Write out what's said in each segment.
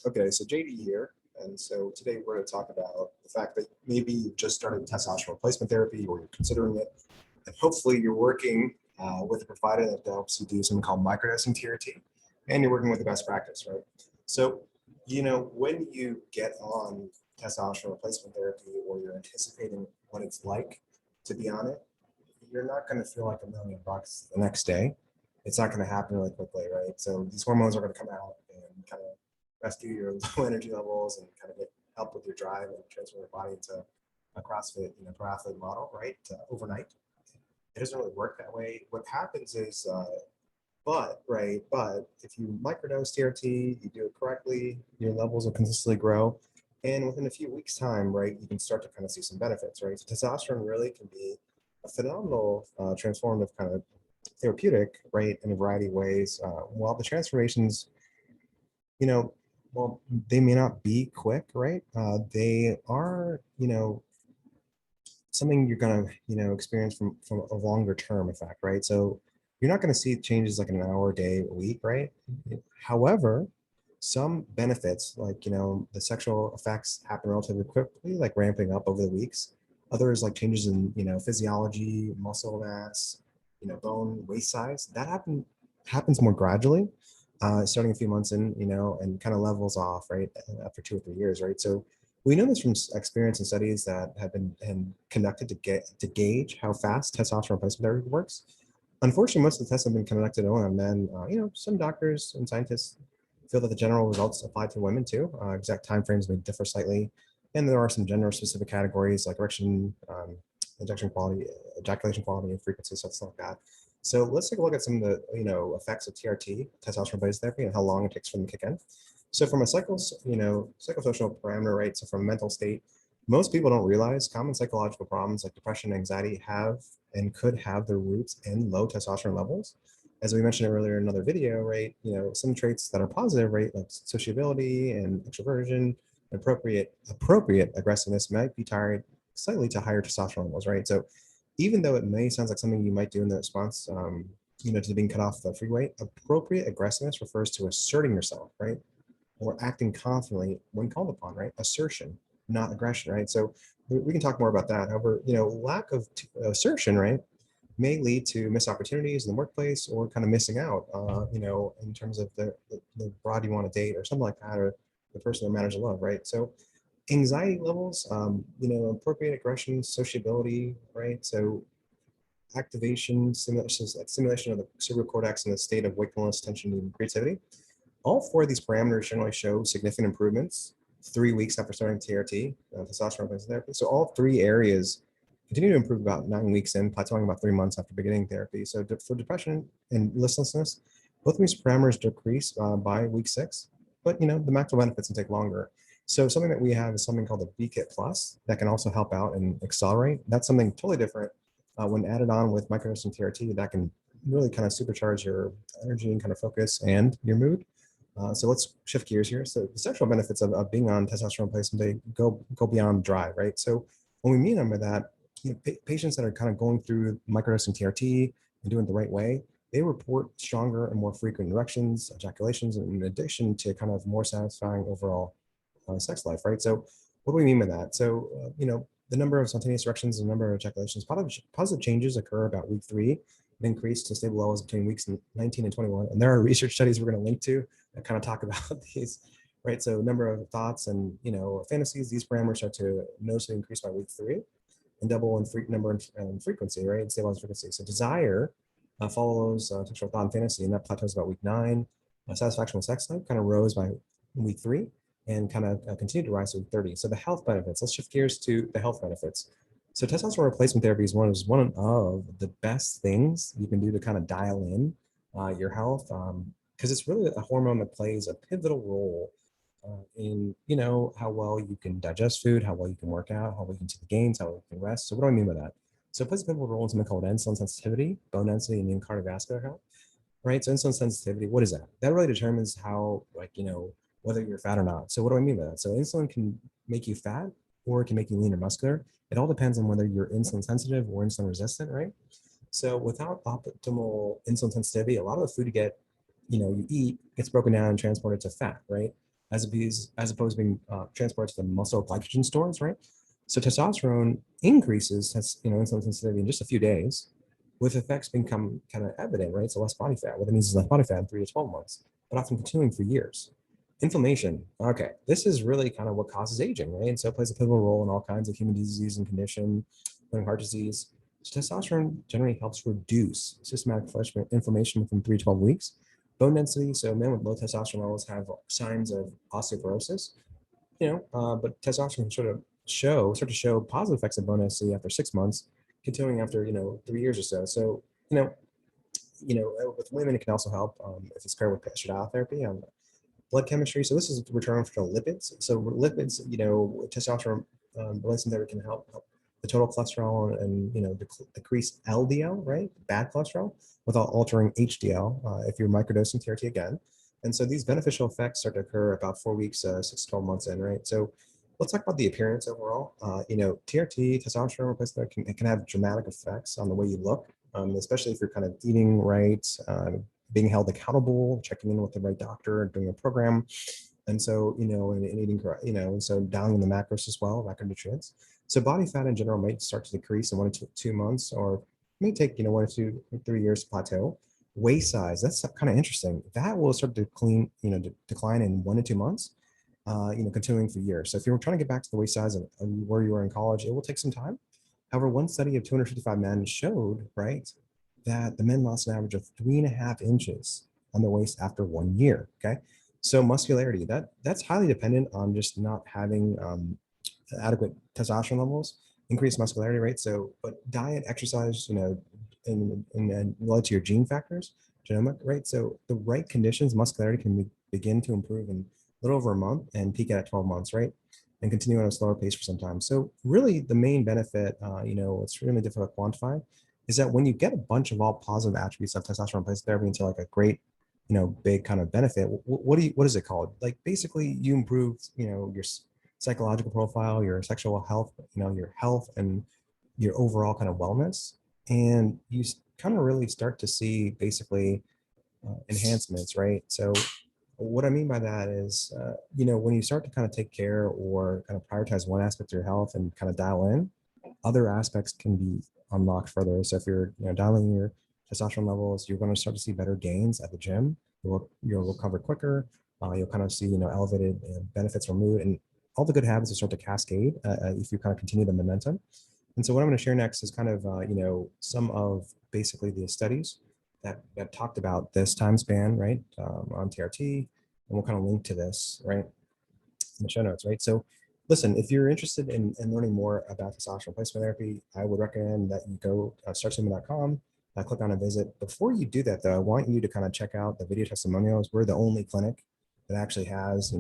Okay, so JD here. And so today we're going to talk about the fact that maybe you've just started testosterone replacement therapy or you're considering it. And hopefully you're working with a provider that helps you do something called microdosing TRT. And you're working with the best practice, right? So, when you get on testosterone replacement therapy or you're anticipating what it's like to be on it, you're not going to feel like $1 million the next day. It's not going to happen really quickly, right? So these hormones are going to come out and kind of rescue your low energy levels and kind of help with your drive and transfer your body into a CrossFit, pro athlete model, right? Overnight. It doesn't really work that way. What happens is, but if you microdose TRT, you do it correctly, your levels will consistently grow. And within a few weeks' time, right, you can start to kind of see some benefits, right? So testosterone really can be a phenomenal transformative kind of therapeutic, right, in a variety of ways. While the transformations, you know, well, they may not be quick, right? They are, something you're gonna, experience from a longer term effect, right? So you're not gonna see changes like in an hour, day, a week, right? However, some benefits, like the sexual effects happen relatively quickly, like ramping up over the weeks. Others, like changes in physiology, muscle mass, bone, waist size, that happens more gradually, starting a few months in, and kind of levels off, right, after 2 or 3 years, right? So we know this from experience and studies that have been conducted to gauge how fast testosterone replacement therapy works. Unfortunately, most of the tests have been conducted only on men. Some doctors and scientists feel that the general results apply to women too. Exact timeframes may differ slightly, and there are some gender specific categories like erection, injection quality, ejaculation quality, and frequency, stuff like that. So let's take a look at some of the effects of TRT, testosterone replacement therapy, and how long it takes for them to kick in. So from a psychosocial parameter, right? So from a mental state, most people don't realize common psychological problems like depression and anxiety have and could have their roots in low testosterone levels. As we mentioned earlier in another video, right? Some traits that are positive, right, like sociability and extroversion, appropriate aggressiveness might be tied slightly to higher testosterone levels, right? So even though it may sound like something you might do in the response, to being cut off the freeway, appropriate aggressiveness refers to asserting yourself, right? Or acting confidently when called upon, right? Assertion, not aggression, right? So we can talk more about that. However, lack of assertion, right, may lead to missed opportunities in the workplace or kind of missing out, in terms of the broad you want to date or something like that, or the person that matters to love, right? So anxiety levels, appropriate aggression, sociability, right? So activation, simulation of the cerebral cortex in the state of wakefulness, tension, and creativity. All four of these parameters generally show significant improvements 3 weeks after starting TRT, testosterone replacement therapy. So all three areas continue to improve about 9 weeks in, plateauing about 3 months after beginning therapy. So for depression and listlessness, both of these parameters decrease by week 6, but the maximal benefits can take longer. So something that we have is something called the BKIT Plus that can also help out and accelerate. That's something totally different. When added on with microdosing TRT, that can really kind of supercharge your energy and kind of focus and your mood. So let's shift gears here. So the sexual benefits of being on testosterone replacement, they go beyond drive, right? So when we mean by that, patients that are kind of going through microdosing TRT and doing it the right way, they report stronger and more frequent erections, ejaculations, in addition to kind of more satisfying overall sex life, right? So what do we mean by that? So, the number of spontaneous erections and number of ejaculations, positive changes occur about week 3 and increase to stable levels between weeks 19 and 21. And there are research studies we're going to link to that kind of talk about these, right? So number of thoughts and, fantasies, these parameters start to noticeably increase by week 3 and double in number and frequency, right? And stabilize frequency. So desire follows sexual thought and fantasy, and that plateaus about week 9. Satisfaction with sex life kind of rose by week 3 and kind of continued to rise to week 30. So the health benefits, let's shift gears to the health benefits. So testosterone replacement therapy is one of the best things you can do to kind of dial in your health, because it's really a hormone that plays a pivotal role in how well you can digest food, how well you can work out, how well you can see the gains, how well you can rest. So what do I mean by that? So it plays a pivotal role in something called insulin sensitivity, bone density, and cardiovascular health, right? So insulin sensitivity, what is that? That really determines how, whether you're fat or not. So what do I mean by that? So insulin can make you fat or it can make you lean or muscular. It all depends on whether you're insulin sensitive or insulin resistant, right? So without optimal insulin sensitivity, a lot of the food you eat gets broken down and transported to fat, right? as opposed to being transported to the muscle glycogen stores, right? So testosterone increases insulin sensitivity in just a few days, with effects become kind of evident, right? So less body fat. What it means is less body fat in 3 to 12 months, but often continuing for years. Inflammation. Okay, this is really kind of what causes aging, right? And so it plays a pivotal role in all kinds of human disease and condition, including heart disease. So testosterone generally helps reduce systematic inflammation within 3 to 12 weeks. Bone density. So men with low testosterone levels have signs of osteoporosis, but testosterone start to show positive effects of bone density after 6 months, continuing after 3 years or so. So with women, it can also help if it's paired with estradiol therapy. Blood chemistry. So this is return for lipids. So lipids, testosterone releasing therapy can help the total cholesterol and decrease LDL, right? Bad cholesterol, without altering HDL if you're microdosing TRT again. And so these beneficial effects start to occur about 4 weeks, 6 to 12 months in, right? So let's talk about the appearance overall. TRT, testosterone replacement, can have dramatic effects on the way you look, especially if you're kind of eating right, being held accountable, checking in with the right doctor, doing a program. And so, and eating correct, and so dialing in the macros as well, macronutrients. So body fat in general might start to decrease in 1 to 2 months, or may take, 1 to 3 years to plateau. Waist size, that's kind of interesting. That will start to decline in 1 to 2 months, continuing for years. So if you're trying to get back to the waist size of where you were in college, it will take some time. However, one study of 255 men showed, right, that the men lost an average of 3.5 inches on their waist after 1 year. Okay. So muscularity, that's highly dependent on just not having adequate testosterone levels, increased muscularity, right? So, but diet, exercise, in related to your gene factors, genomic, right? So the right conditions, muscularity can begin to improve in a little over a month and peak at 12 months, right? And continue at a slower pace for some time. So really the main benefit, it's really difficult to quantify, is that when you get a bunch of all positive attributes of testosterone replacement therapy into like a great, big kind of benefit, what is it called? Like basically you improve, your psychological profile, your sexual health, your health and your overall kind of wellness. And you kind of really start to see basically enhancements, right? So what I mean by that is, when you start to kind of take care or kind of prioritize one aspect of your health and kind of dial in, other aspects can be unlocked further. So if you're, dialing your testosterone levels, you're going to start to see better gains at the gym. You'll recover quicker. You'll kind of see, elevated benefits from mood, and all the good habits will start to cascade if you kind of continue the momentum. And so what I'm going to share next is kind of, some of basically the studies that talked about this time span, right, on TRT, and we'll kind of link to this, right, in the show notes, right? So listen, if you're interested in learning more about testosterone replacement therapy, I would recommend that you go startswimming.com, click on a visit. Before you do that, though, I want you to kind of check out the video testimonials. We're the only clinic that actually has,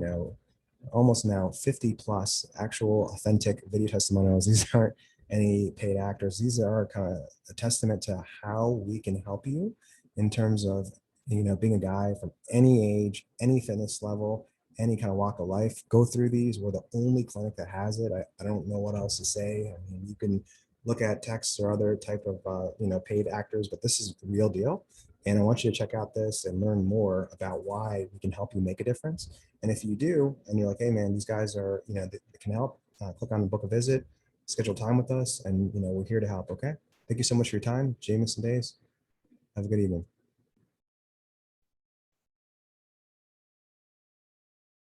almost now 50 plus actual authentic video testimonials. These aren't any paid actors. These are kind of a testament to how we can help you in terms of, being a guy from any age, any fitness level, any kind of walk of life, go through these. We're the only clinic that has it. I don't know what else to say. I mean, you can look at texts or other type of, paid actors, but this is the real deal. And I want you to check out this and learn more about why we can help you make a difference. And if you do, and you're like, hey man, these guys are, they can help, click on the book a visit, schedule time with us, and, we're here to help. Okay. Thank you so much for your time, Jameson Days. Have a good evening.